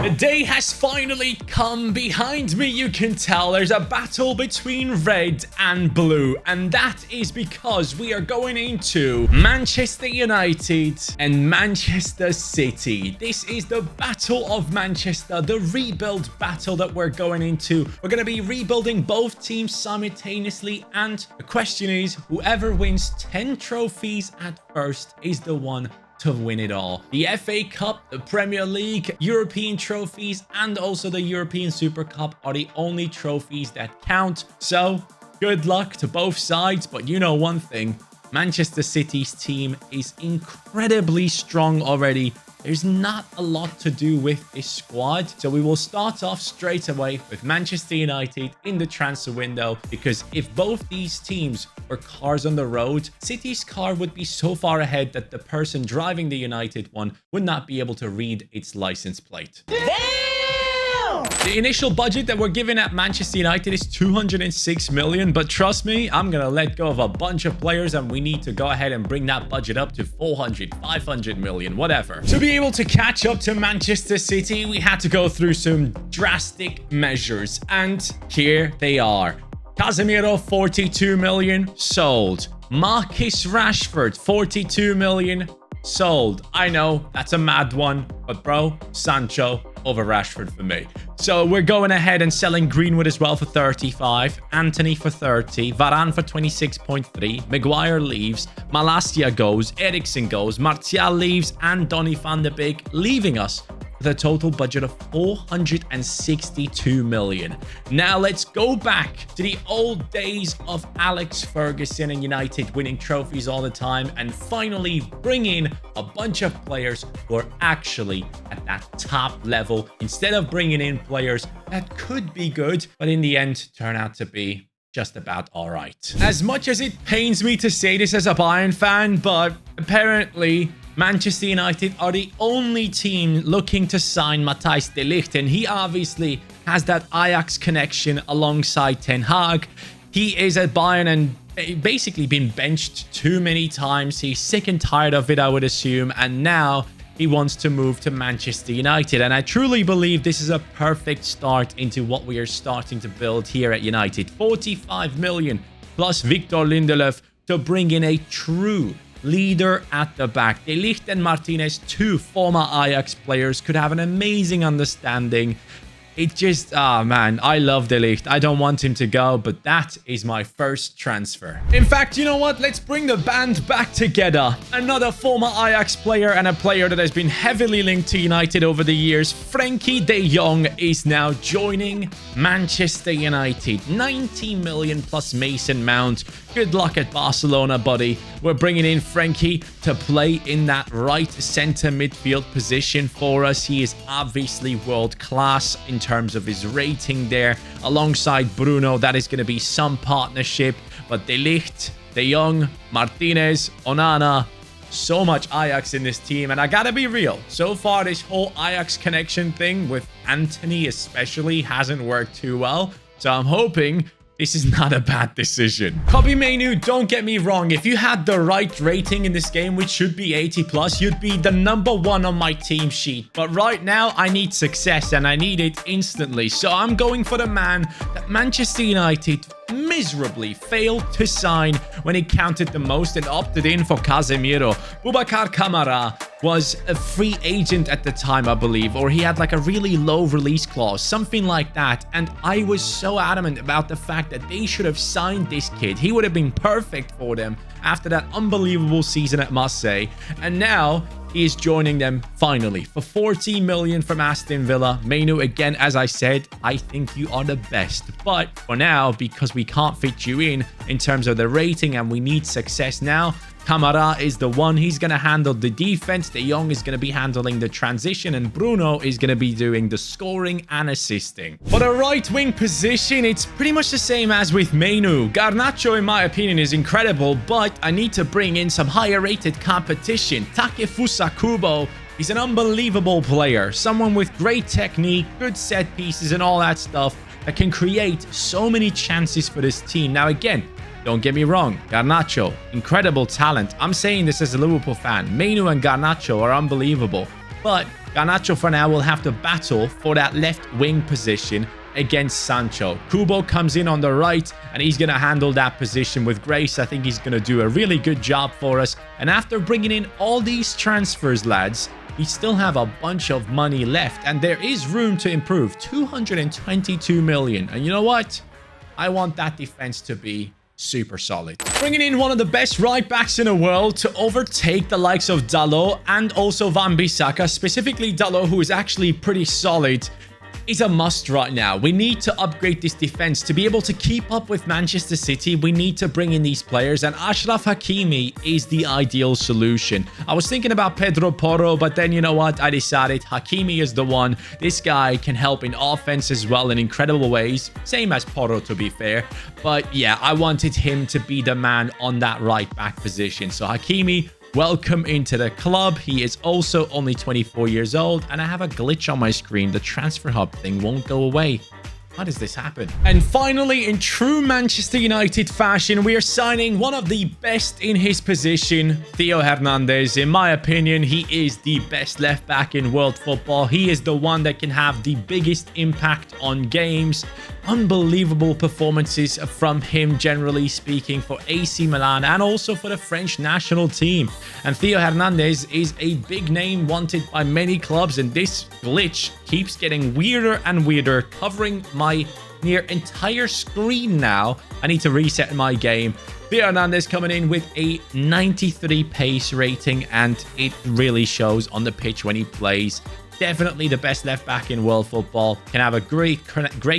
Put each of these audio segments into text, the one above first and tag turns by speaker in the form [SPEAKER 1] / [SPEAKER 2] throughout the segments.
[SPEAKER 1] The day has finally come. Behind me, you can tell there's a battle between red and blue. And that is because we are going into Manchester United and Manchester City. This is the Battle of Manchester, the rebuild battle that we're going into. We're going to be rebuilding both teams simultaneously. And the question is, whoever wins 10 trophies at first is the one to win it all. The FA Cup, the Premier League, European trophies, and also the European Super Cup are the only trophies that count. So, good luck to both sides, but you know one thing, Manchester City's team is incredibly strong already. There's not a lot to do with this squad. So we will start off straight away with Manchester United in the transfer window, because if both these teams were cars on the road, City's car would be so far ahead that the person driving the United one would not be able to read its license plate. The initial budget that we're given at Manchester United is 206 million, but trust me, I'm going to let go of a bunch of players and we need to go ahead and bring that budget up to 400, 500 million, whatever. To be able to catch up to Manchester City, we had to go through some drastic measures, and here they are. Casemiro, 42 million, sold. Marcus Rashford, 42 million, sold. I know, that's a mad one, but bro, Sancho over Rashford for me. So we're going ahead and selling Greenwood as well for 35, Anthony for 30, Varane for 26.3, Maguire leaves, Malacia goes, Eriksen goes, Martial leaves, and Donny van de Beek leaving us with a total budget of 462 million. Now let's go back to the old days of Alex Ferguson and United winning trophies all the time and finally bring in a bunch of players who are actually at that top level instead of bringing in players that could be good but in the end turn out to be just about all right. As much as it pains me to say this as a Bayern fan, but apparently Manchester United are the only team looking to sign Matthijs de Ligt, and he obviously has that Ajax connection alongside Ten Hag. He is at Bayern and basically been benched too many times. He's sick and tired of it, I would assume, and now he wants to move to Manchester United. And I truly believe this is a perfect start into what we are starting to build here at United. 45 million plus Victor Lindelöf to bring in a true leader at the back. De Ligt and Martinez, two former Ajax players, could have an amazing understanding. It just, man, I love De Ligt. I don't want him to go, but that is my first transfer. In fact, you know what? Let's bring the band back together. Another former Ajax player and a player that has been heavily linked to United over the years. Frenkie de Jong is now joining Manchester United. 90 million plus Mason Mount. Good luck at Barcelona, buddy. We're bringing in Frenkie to play in that right center midfield position for us. He is obviously world class in terms of his rating there. Alongside Bruno, that is going to be some partnership. But De Ligt, De Jong, Martinez, Onana, so much Ajax in this team. And I gotta be real, so far this whole Ajax connection thing with Anthony especially hasn't worked too well. So I'm hoping this is not a bad decision. Kobbie Mainoo, don't get me wrong. If you had the right rating in this game, which should be 80 plus, you'd be the #1 on my team sheet. But right now, I need success and I need it instantly. So I'm going for the man that Manchester United miserably failed to sign when it counted the most and opted in for Casemiro. Boubacar Kamara was a free agent at the time, I believe, or he had like a really low release clause, something like that. And I was so adamant about the fact that they should have signed this kid. He would have been perfect for them after that unbelievable season at Marseille. And now he is joining them finally for 40 million from Aston Villa. Mainoo, again, as I said, I think you are the best. But for now, because we can't fit you in terms of the rating and we need success now, Kamara is the one. He's going to handle the defense. De Jong is going to be handling the transition. And Bruno is going to be doing the scoring and assisting. For the right wing position, it's pretty much the same as with Mainoo. Garnacho, in my opinion, is incredible. But I need to bring in some higher rated competition. Takefusa Kubo. He's an unbelievable player. Someone with great technique, good set pieces and all that stuff that can create so many chances for this team. Now, again, don't get me wrong, Garnacho, incredible talent. I'm saying this as a Liverpool fan. Mainoo and Garnacho are unbelievable. But Garnacho for now will have to battle for that left wing position against Sancho. Kubo comes in on the right and he's going to handle that position with grace. I think he's going to do a really good job for us. And after bringing in all these transfers, lads, we still have a bunch of money left and there is room to improve. 222 million. And you know what? I want that defense to be super solid. Bringing in one of the best right backs in the world to overtake the likes of Dalot and also Wan-Bissaka, specifically Dalot, who is actually pretty solid, is a must right now. We need to upgrade this defense to be able to keep up with Manchester City. We need to bring in these players, and Achraf Hakimi is the ideal solution. I was thinking about Pedro Porro, but then you know what? I decided Hakimi is the one. This guy can help in offense as well in incredible ways. Same as Porro, to be fair. But yeah, I wanted him to be the man on that right back position. So Hakimi, welcome into the club. He is also only 24 years old, and I have a glitch on my screen. The transfer hub thing won't go away. How does this happen? And finally, in true Manchester United fashion, we are signing one of the best in his position, Theo Hernandez. In my opinion, he is the best left back in world football. He is the one that can have the biggest impact on games. Unbelievable performances from him, generally speaking, for AC Milan and also for the French national team. And Theo Hernandez is a big name wanted by many clubs, and this glitch keeps getting weirder and weirder, covering my near entire screen now. I need to reset my game. Theo Hernandez coming in with a 93 pace rating, and it really shows on the pitch when he plays. Definitely the best left back in world football. Can have a great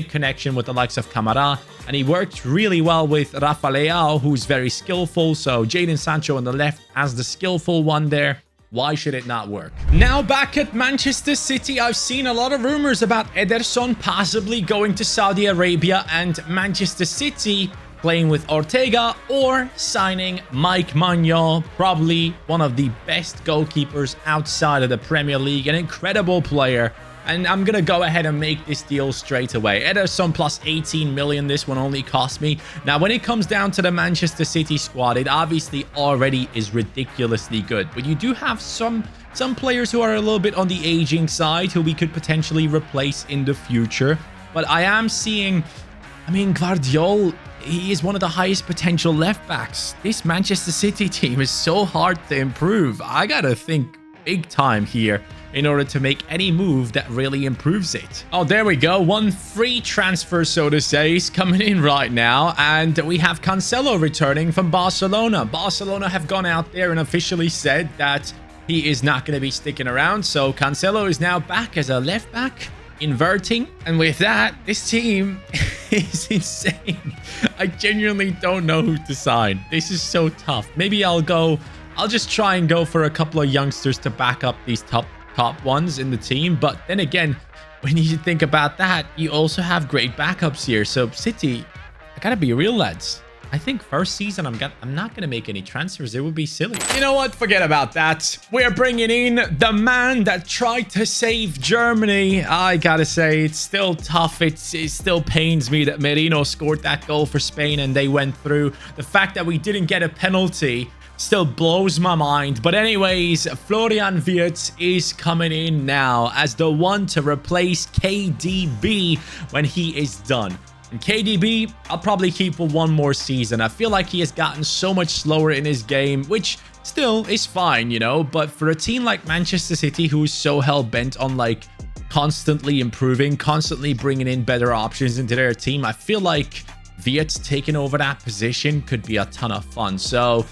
[SPEAKER 1] connection with the likes of Camara, and he works really well with Rafa Leao, who's very skillful. So Jadon Sancho on the left as the skillful one there. Why should it not work? Now back at Manchester City, I've seen a lot of rumors about Ederson possibly going to Saudi Arabia and Manchester City playing with Ortega or signing Mike Maignan, probably one of the best goalkeepers outside of the Premier League, an incredible player. And I'm going to go ahead and make this deal straight away. Ederson plus 18 million, this one only cost me. Now, when it comes down to the Manchester City squad, it obviously already is ridiculously good. But you do have some players who are a little bit on the aging side who we could potentially replace in the future. But I am seeing, I mean, Guardiola, he is one of the highest potential left backs. This Manchester City team is so hard to improve. I got to think big time here in order to make any move that really improves it. Oh, there we go. One free transfer, so to say, is coming in right now. And we have Cancelo returning from Barcelona. Barcelona have gone out there and officially said that he is not going to be sticking around. So Cancelo is now back as a left back, inverting. And with that, this team is insane. I genuinely don't know who to sign. This is so tough. Maybe I'll just try and go for a couple of youngsters to back up these top ones in the team. But then again, when you think about that, you also have great backups here. So City, I gotta be real, lads. I think first season, I'm not gonna make any transfers. It would be silly. You know what? Forget about that. We're bringing in the man that tried to save Germany. I gotta say, it's still tough. It still pains me that Merino scored that goal for Spain and they went through. The fact that we didn't get a penalty still blows my mind. But anyways, Florian Wirtz is coming in now as the one to replace KDB when he is done. And KDB, I'll probably keep for one more season. I feel like he has gotten so much slower in his game, which still is fine, you know. But for a team like Manchester City, who is so hell-bent on like constantly improving, constantly bringing in better options into their team, I feel like Wirtz taking over that position could be a ton of fun. So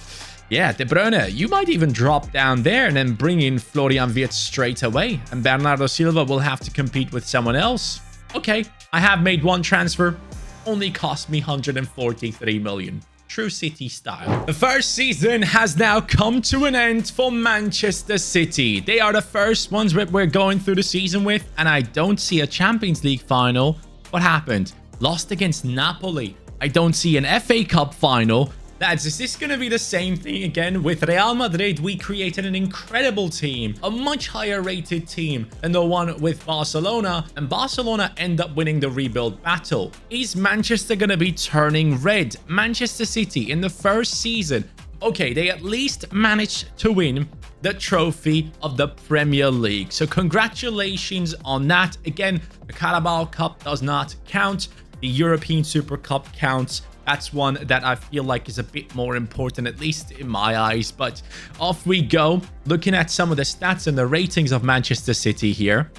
[SPEAKER 1] yeah, De Bruyne, you might even drop down there and then bring in Florian Wirtz straight away. And Bernardo Silva will have to compete with someone else. Okay, I have made one transfer. Only cost me 143 million. True City style. The first season has now come to an end for Manchester City. They are the first ones we're going through the season with. And I don't see a Champions League final. What happened? Lost against Napoli. I don't see an FA Cup final. Lads, is this going to be the same thing again? With Real Madrid, we created an incredible team, a much higher rated team than the one with Barcelona, and Barcelona end up winning the rebuild battle. Is Manchester going to be turning red? Manchester City in the first season okay, they at least managed to win the trophy of the Premier League. So congratulations on that. Again, the Carabao Cup does not count. The European Super Cup counts. That's one that I feel like is a bit more important, at least in my eyes. But off we go. Looking at some of the stats and the ratings of Manchester City here,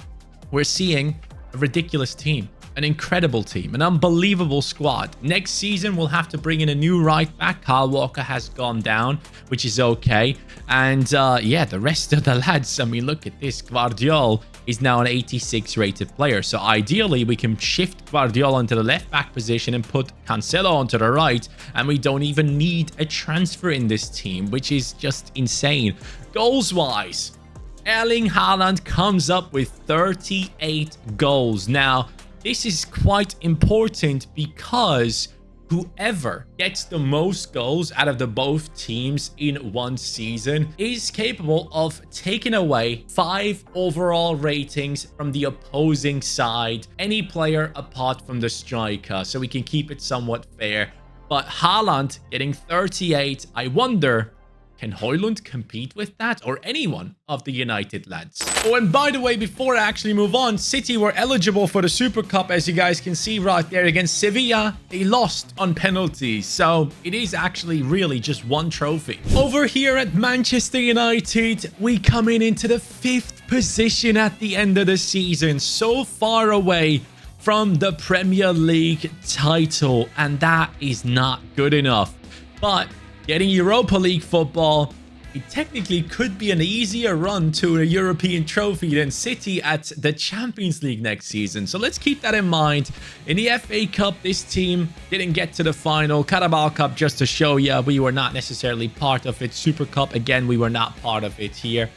[SPEAKER 1] we're seeing a ridiculous team. An incredible team, an unbelievable squad. Next season, we'll have to bring in a new right back. Kyle Walker has gone down, which is okay. And yeah, the rest of the lads, I mean, look at this. Guardiola is now an 86 rated player. So ideally, we can shift Guardiola into the left back position and put Cancelo onto the right. And we don't even need a transfer in this team, which is just insane. Goals-wise, Erling Haaland comes up with 38 goals. Now, this is quite important because whoever gets the most goals out of the both teams in one season is capable of taking away 5 overall ratings from the opposing side, any player apart from the striker, so we can keep it somewhat fair. But Haaland getting 38, I wonder, can Højlund compete with that, or anyone of the United lads? Oh, and by the way, before I actually move on, City were eligible for the Super Cup, as you guys can see right there against Sevilla. They lost on penalties, so it is actually really just one trophy. Over here at Manchester United, we come into the 5th position at the end of the season, so far away from the Premier League title, and that is not good enough. But getting Europa League football, it technically could be an easier run to a European trophy than City at the Champions League next season. So let's keep that in mind. In the FA Cup, this team didn't get to the final. Carabao Cup, just to show you, we were not necessarily part of it. Super Cup, again, we were not part of it here.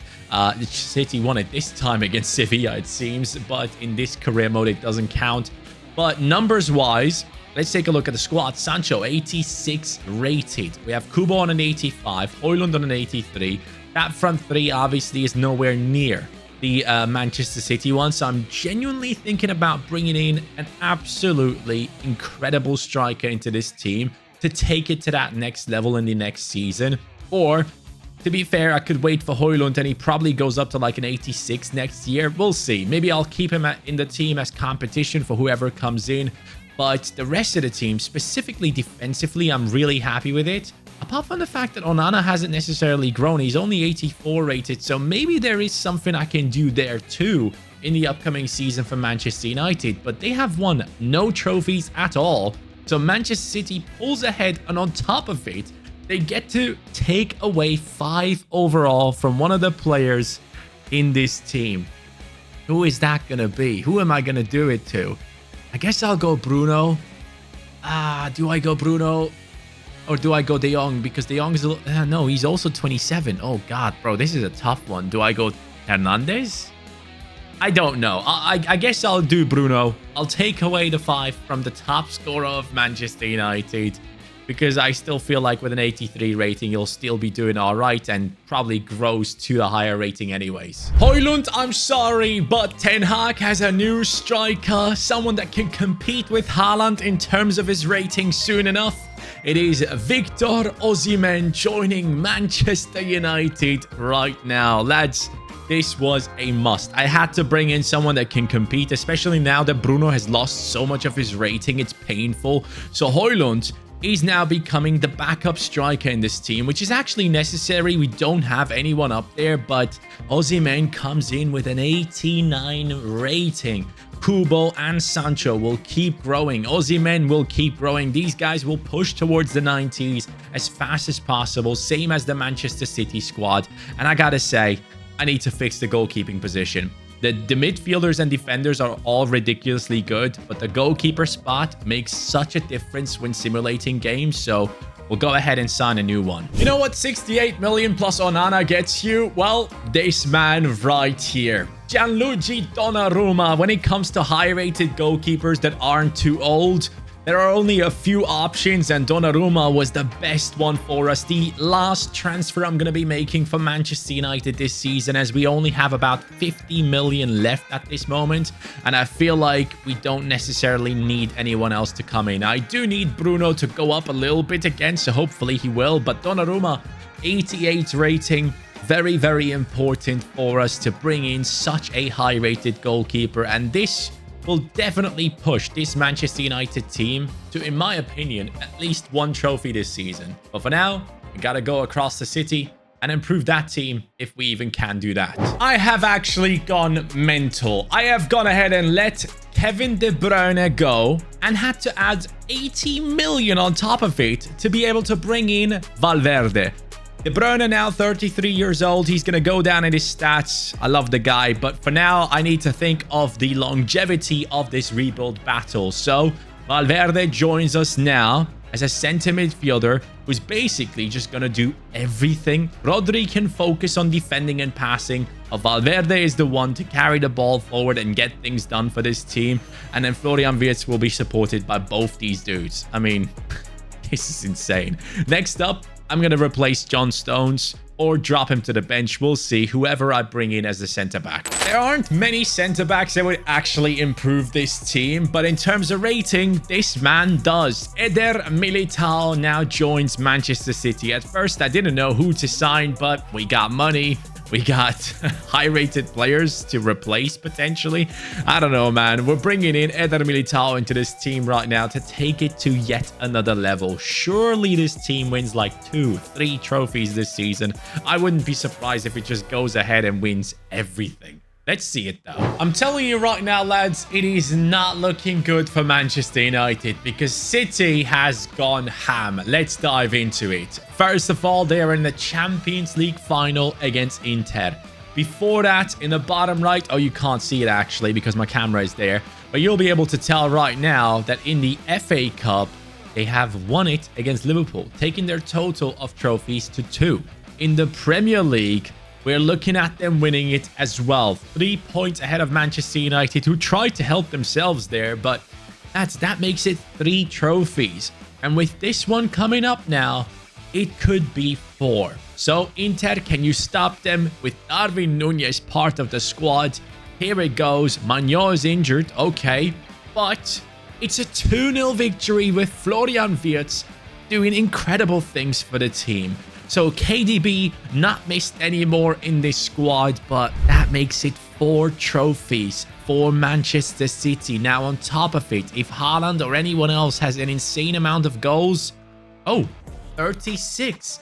[SPEAKER 1] City won it this time against Sevilla, it seems. But in this career mode, it doesn't count. But numbers-wise, let's take a look at the squad. Sancho, 86 rated. We have Kubo on an 85, Højlund on an 83. That front three obviously is nowhere near the Manchester City one. So I'm genuinely thinking about bringing in an absolutely incredible striker into this team to take it to that next level in the next season. Or, to be fair, I could wait for Højlund and he probably goes up to like an 86 next year. We'll see. Maybe I'll keep him in the team as competition for whoever comes in. But the rest of the team, specifically defensively, I'm really happy with it. Apart from the fact that Onana hasn't necessarily grown. He's only 84 rated, so maybe there is something I can do there too in the upcoming season for Manchester United. But they have won no trophies at all. So Manchester City pulls ahead, and on top of it, they get to take away 5 overall from one of the players in this team. Who is that going to be? Who am I going to do it to? I guess I'll go Bruno. Do I go Bruno? Or do I go De Jong? Because De Jong is no, he's also 27. Oh, God, bro, this is a tough one. Do I go Hernandez? I don't know. I guess I'll do Bruno. I'll take away the 5 from the top scorer of Manchester United, because I still feel like with an 83 rating, you'll still be doing all right and probably grows to a higher rating anyways. Højlund, I'm sorry, but Ten Hag has a new striker, someone that can compete with Haaland in terms of his rating soon enough. It is Victor Osimhen joining Manchester United right now. Lads, this was a must. I had to bring in someone that can compete, especially now that Bruno has lost so much of his rating. It's painful. So Højlund is now becoming the backup striker in this team, which is actually necessary. We don't have anyone up there, but Osimhen comes in with an 89 rating. Kubo and Sancho will keep growing. Osimhen will keep growing. These guys will push towards the 90s as fast as possible, same as the Manchester City squad. And I gotta say, I need to fix the goalkeeping position. The midfielders and defenders are all ridiculously good, but the goalkeeper spot makes such a difference when simulating games, so we'll go ahead and sign a new one. You know what 68 million plus Onana gets you? Well, this man right here. Gianluigi Donnarumma. When it comes to high-rated goalkeepers that aren't too old, There are only a few options, and Donnarumma was the best one for us. The last transfer I'm going to be making for Manchester United this season, as we only have about 50 million left at this moment, and I feel like we don't necessarily need anyone else to come in. I do need Bruno to go up a little bit again, so hopefully he will, but Donnarumma, 88 rating, very, very important for us to bring in such a high-rated goalkeeper, and this will definitely push this Manchester United team to, in my opinion, at least one trophy this season. But for now, we gotta go across the city and improve that team if we even can do that. I have actually gone mental. I have gone ahead and let Kevin De Bruyne go and had to add 80 million on top of it to be able to bring in Valverde. De Bruyne now 33 years old. He's going to go down in his stats. I love the guy. But for now, I need to think of the longevity of this rebuild battle. So Valverde joins us now as a center midfielder who's basically just going to do everything. Rodri can focus on defending and passing. Valverde is the one to carry the ball forward and get things done for this team. And then Florian Wirtz will be supported by both these dudes. I mean, this is insane. Next up, I'm going to replace John Stones or drop him to the bench. We'll see, whoever I bring in as the centre-back. There aren't many centre-backs that would actually improve this team, but in terms of rating, this man does. Eder Militao now joins Manchester City. At first, I didn't know who to sign, but we got money. We got high-rated players to replace, potentially. I don't know, man. We're bringing in Eder Militao into this team right now to take it to yet another level. Surely this team wins like 2-3 trophies this season. I wouldn't be surprised if it just goes ahead and wins everything. Let's see it, though. I'm telling you right now, lads, it is not looking good for Manchester United because City has gone ham. Let's dive into it. First of all, they are in the Champions League final against Inter. Before that, in the bottom right, oh, you can't see it actually because my camera is there, but you'll be able to tell right now that in the FA Cup, they have won it against Liverpool, taking their total of trophies to 2. In the Premier League, we're looking at them winning it as well. 3 points ahead of Manchester United, who tried to help themselves there, but that makes it 3 trophies. And with this one coming up now, it could be 4. So Inter, can you stop them with Darwin Núñez part of the squad? Here it goes. Maignan is injured, okay, but it's a 2-0 victory with Florian Wirtz doing incredible things for the team. So KDB not missed anymore in this squad, but that makes it 4 trophies for Manchester City. Now on top of it, if Haaland or anyone else has an insane amount of goals, oh, 36.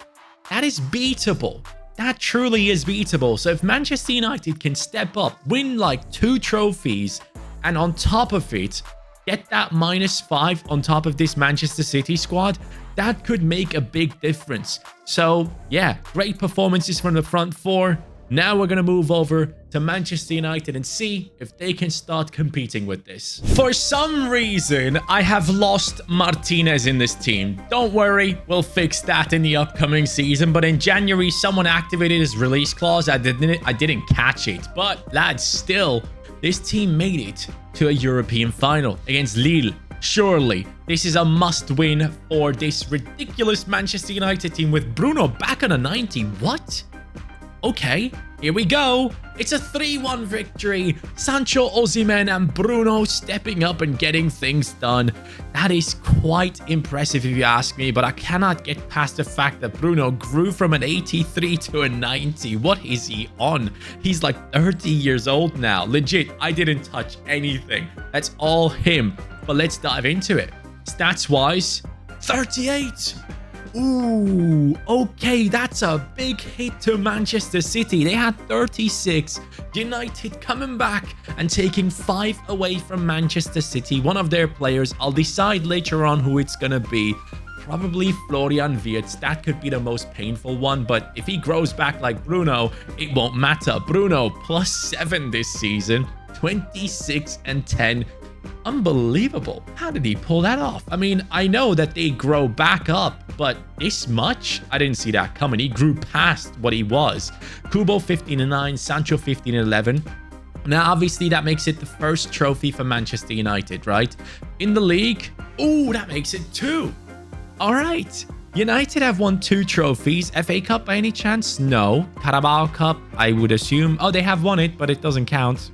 [SPEAKER 1] That is beatable. That truly is beatable. So if Manchester United can step up, win like 2 trophies, and on top of it, get that -5 on top of this Manchester City squad, that could make a big difference. So yeah, great performances from the front 4. Now we're going to move over to Manchester United and see if they can start competing with this. For some reason, I have lost Martinez in this team. Don't worry, we'll fix that in the upcoming season. But in January, someone activated his release clause. I didn't catch it. But lads, still, this team made it to a European final against Lille. Surely, this is a must-win for this ridiculous Manchester United team with Bruno back on a 90. What? Okay, here we go. It's a 3-1 victory. Sancho, Osimhen, and Bruno stepping up and getting things done. That is quite impressive if you ask me, but I cannot get past the fact that Bruno grew from an 83 to a 90. What is he on? He's like 30 years old now. Legit, I didn't touch anything. That's all him. But let's dive into it. Stats-wise, 38. Ooh, okay, that's a big hit to Manchester City. They had 36. United coming back and taking 5 away from Manchester City. One of their players, I'll decide later on who it's gonna be. Probably Florian Wirtz. That could be the most painful one, but if he grows back like Bruno, it won't matter. Bruno +7 this season, 26 and 10. Unbelievable. How did he pull that off? I mean, I know that they grow back up, but this much? I didn't see that coming. He grew past what he was. Kubo 15 and 9, Sancho 15 and 11. Now, obviously, that makes it the first trophy for Manchester United, right? In the league, oh, that makes it 2. All right. United have won 2 trophies. FA Cup by any chance? No. Carabao Cup, I would assume. Oh, they have won it, but it doesn't count.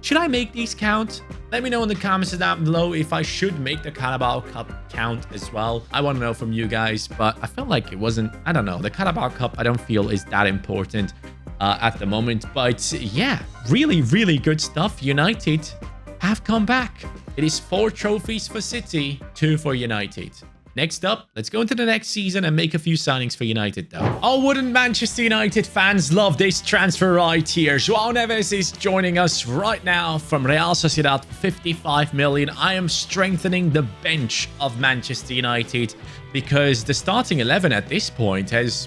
[SPEAKER 1] Should I make these count? Let me know in the comments down below if I should make the Carabao Cup count as well. I want to know from you guys, but I felt like it wasn't, I don't know. The Carabao Cup, I don't feel is that important at the moment. But yeah, really, really good stuff. United have come back. It is 4 trophies for City, 2 for United. Next up, let's go into the next season and make a few signings for United, though. Oh, wouldn't Manchester United fans love this transfer right here? João Neves is joining us right now from Real Sociedad for 55 million. I am strengthening the bench of Manchester United because the starting 11 at this point has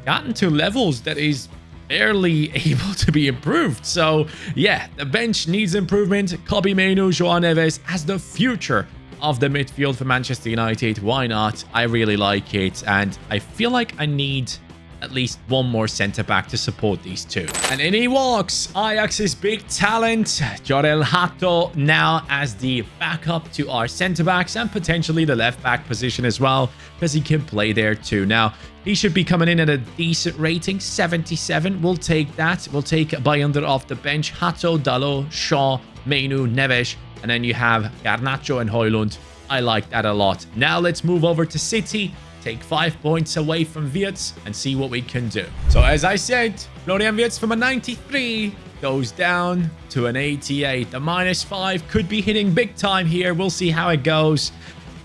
[SPEAKER 1] gotten to levels that is barely able to be improved. So, yeah, the bench needs improvement. Kobbie Mainoo, João Neves as the future of the midfield for Manchester United. Why not? I really like it, and I feel like I need at least one more centre-back to support these 2. And in he walks, Ajax's big talent, Jorel Hato, now as the backup to our centre-backs and potentially the left-back position as well, because he can play there too. Now, he should be coming in at a decent rating, 77. We'll take that. We'll take Bayunder off the bench, Hato, Dalot, Shaw, Mainoo, Neves, and then you have Garnacho and Højlund. I like that a lot. Now let's move over to City, take 5 points away from Wirtz and see what we can do. So as I said, Florian Wirtz from a 93 goes down to an 88. The -5 could be hitting big time here. We'll see how it goes.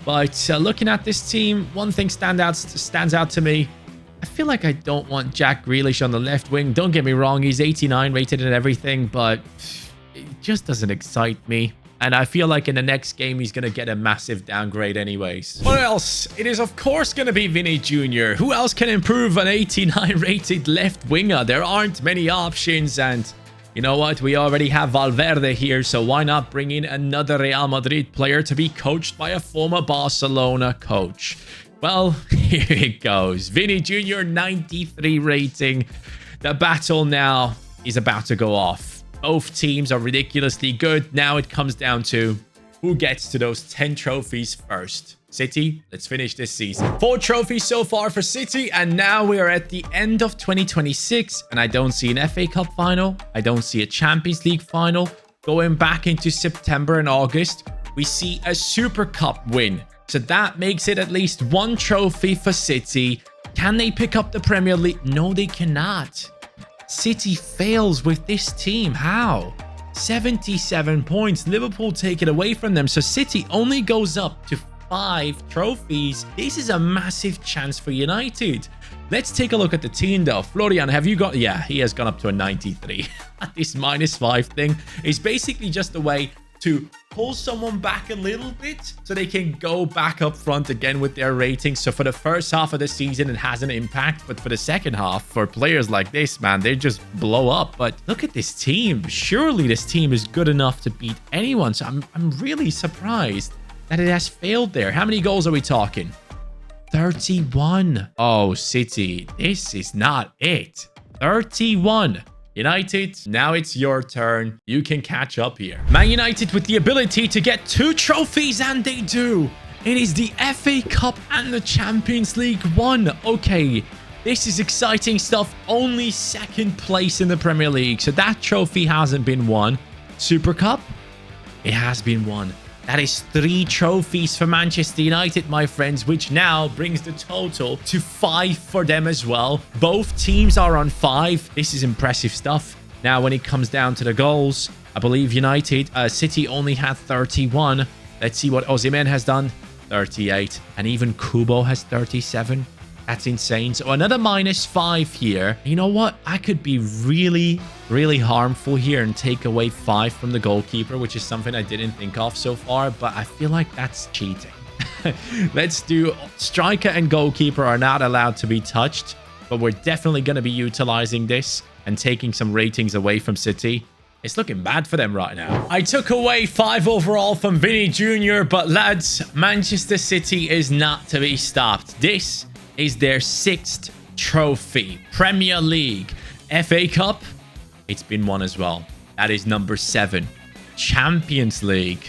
[SPEAKER 1] But looking at this team, one thing stands out to me. I feel like I don't want Jack Grealish on the left wing. Don't get me wrong, he's 89 rated and everything, but it just doesn't excite me. And I feel like in the next game, he's going to get a massive downgrade anyways. What else? It is, of course, going to be Vinny Jr. Who else can improve an 89 rated left winger? There aren't many options. And you know what? We already have Valverde here. So why not bring in another Real Madrid player to be coached by a former Barcelona coach? Well, here it goes. Vinny Jr. 93 rating. The battle now is about to go off. Both teams are ridiculously good. Now it comes down to who gets to those 10 trophies first. City, let's finish this season. 4 trophies so far for City, and now we are at the end of 2026, and I don't see an FA Cup final. I don't see a Champions League final. Going back into September and August, we see a Super Cup win. So that makes it at least 1 trophy for City. Can they pick up the Premier League? No, they cannot. City fails with this team. How? 77 points. Liverpool take it away from them. So City only goes up to 5 trophies. This is a massive chance for United. Let's take a look at the team though. Florian, have you got... Yeah, he has gone up to a 93. This -5 thing is basically just a way to pull someone back a little bit so they can go back up front again with their rating. So for the first half of the season, it has an impact. But for the second half, for players like this, man, they just blow up. But look at this team. Surely this team is good enough to beat anyone. So I'm really surprised that it has failed there. How many goals are we talking? 31. Oh, City, this is not it. 31. United, now it's your turn. You can catch up here. Man United with the ability to get 2 trophies, and they do. It is the FA Cup and the Champions League 1. Okay, this is exciting stuff. Only 2nd place in the Premier League. So that trophy hasn't been won. Super Cup, it has been won. That is 3 trophies for Manchester United, my friends, which now brings the total to 5 for them as well. Both teams are on 5. This is impressive stuff. Now, when it comes down to the goals, I believe City only had 31. Let's see what Osimhen has done. 38. And even Kubo has 37. That's insane. So another -5 here. You know what? I could be really, really harmful here and take away 5 from the goalkeeper, which is something I didn't think of so far, but I feel like that's cheating. Let's do striker and goalkeeper are not allowed to be touched, but we're definitely going to be utilizing this and taking some ratings away from City. It's looking bad for them right now. I took away 5 overall from Vinny Jr., but lads, Manchester City is not to be stopped. This is their 6th trophy. Premier League. FA Cup, it's been won as well. That is number 7. Champions League.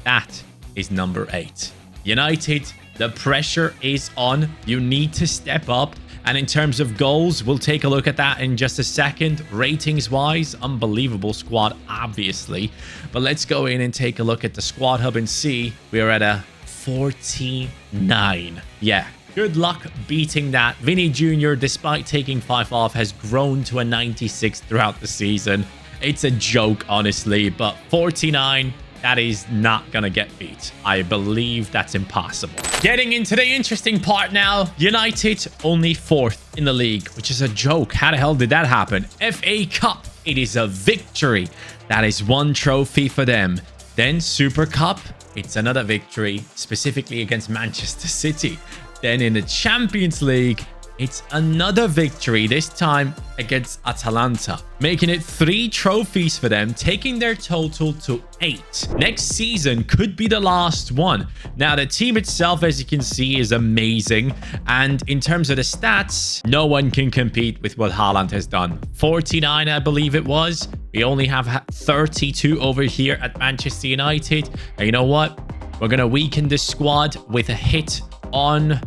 [SPEAKER 1] That is number 8. United, the pressure is on. You need to step up. And in terms of goals, we'll take a look at that in just a second. Ratings-wise, unbelievable squad, obviously. But let's go in and take a look at the squad hub and see. We're at a 49. Yeah, good luck beating that. Vinny Jr., despite taking 5 off, has grown to a 96 throughout the season. It's a joke, honestly, but 49... that is not gonna get beat. I believe that's impossible. Getting into the interesting part now. United only 4th in the league, which is a joke. How the hell did that happen? FA Cup, it is a victory. That is 1 trophy for them. Then Super Cup, it's another victory, specifically against Manchester City. Then in the Champions League, it's another victory, this time against Atalanta, making it 3 trophies for them, taking their total to 8. Next season could be the last one. Now, the team itself, as you can see, is amazing. And in terms of the stats, no one can compete with what Haaland has done. 49, I believe it was. We only have 32 over here at Manchester United. And you know what? We're going to weaken this squad with a hit on...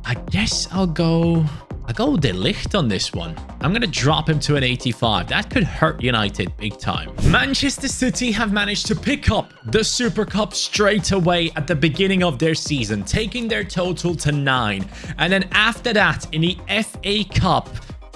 [SPEAKER 1] I guess I'll go De Ligt on this one. I'm going to drop him to an 85. That could hurt United big time. Manchester City have managed to pick up the Super Cup straight away at the beginning of their season, taking their total to 9. And then after that, in the FA Cup,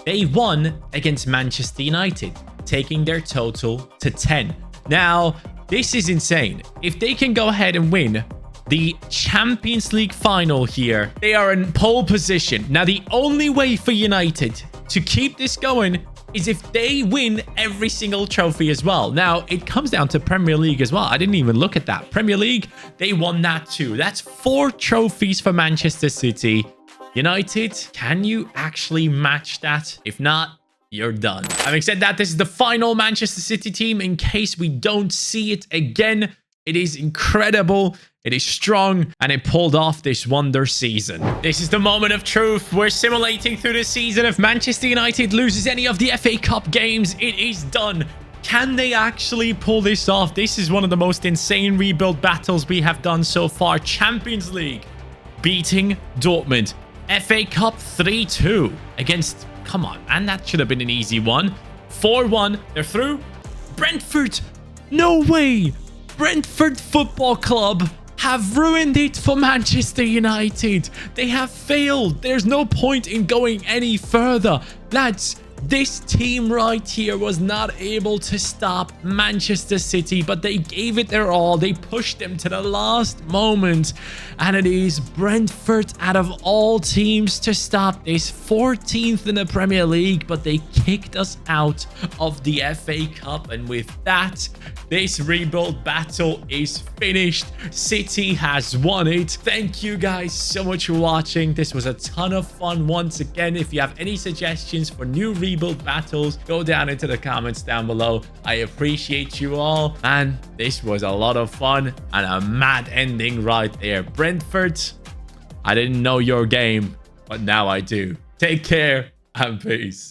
[SPEAKER 1] they won against Manchester United, taking their total to 10. Now, this is insane. If they can go ahead and win the Champions League final here, they are in pole position. Now, the only way for United to keep this going is if they win every single trophy as well. Now, it comes down to Premier League as well. I didn't even look at that. Premier League, they won that too. That's 4 trophies for Manchester City. United, can you actually match that? If not, you're done. Having said that, this is the final Manchester City team in case we don't see it again. It is incredible. It is strong, and it pulled off this wonder season. This is the moment of truth. We're simulating through the season. If Manchester United loses any of the FA Cup games, it is done. Can they actually pull this off? This is one of the most insane rebuild battles we have done so far. Champions League, beating Dortmund. FA Cup 3-2 against... Come on, and that should have been an easy one. 4-1. They're through. Brentford. No way. Brentford Football Club have ruined it for Manchester United. They have failed. There's no point in going any further. Lads, this team right here was not able to stop Manchester City, but they gave it their all. They pushed them to the last moment. And it is Brentford, out of all teams, to stop this. 14th in the Premier League, but they kicked us out of the FA Cup. And with that, this rebuild battle is finished. City has won it. Thank you guys so much for watching. This was a ton of fun. Once again, if you have any suggestions for new rebuild battles, go down into the comments down below. I appreciate you all, and this was a lot of fun and a mad ending right there. Brentford, I didn't know your game, but now I do. Take care and peace.